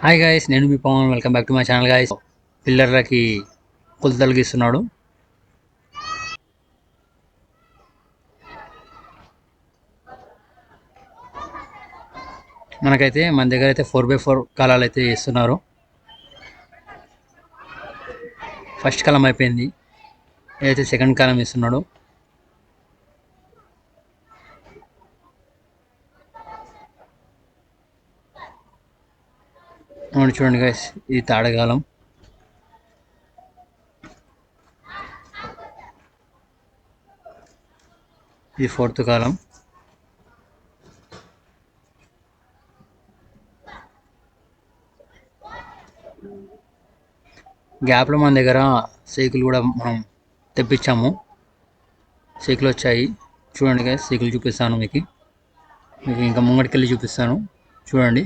Hi guys, నేను మీ Pavan. Welcome back to my channel guys. పిల్లర్లకి కొలతలు గీస్తున్నాడు. మనకైతే మన దగ్గర అయితే 4x4 కాలాలు అయితే వేస్తున్నారు. ఫస్ట్ కాలం అయిపోయింది, ఏదైతే సెకండ్ కాలం వేస్తున్నాడు. చూడండి గాయస్, ఇది తాడకాలం. ఇది ఫోర్త్ కాలం. గ్యాప్లో మన దగ్గర సైకిల్ కూడా మనం తెప్పించాము. సైకిల్ వచ్చాయి. చూడండి గాయస్, సైకిల్ చూపిస్తాను మీకు ఇంకా ముంగటికి వెళ్ళి చూపిస్తాను. చూడండి.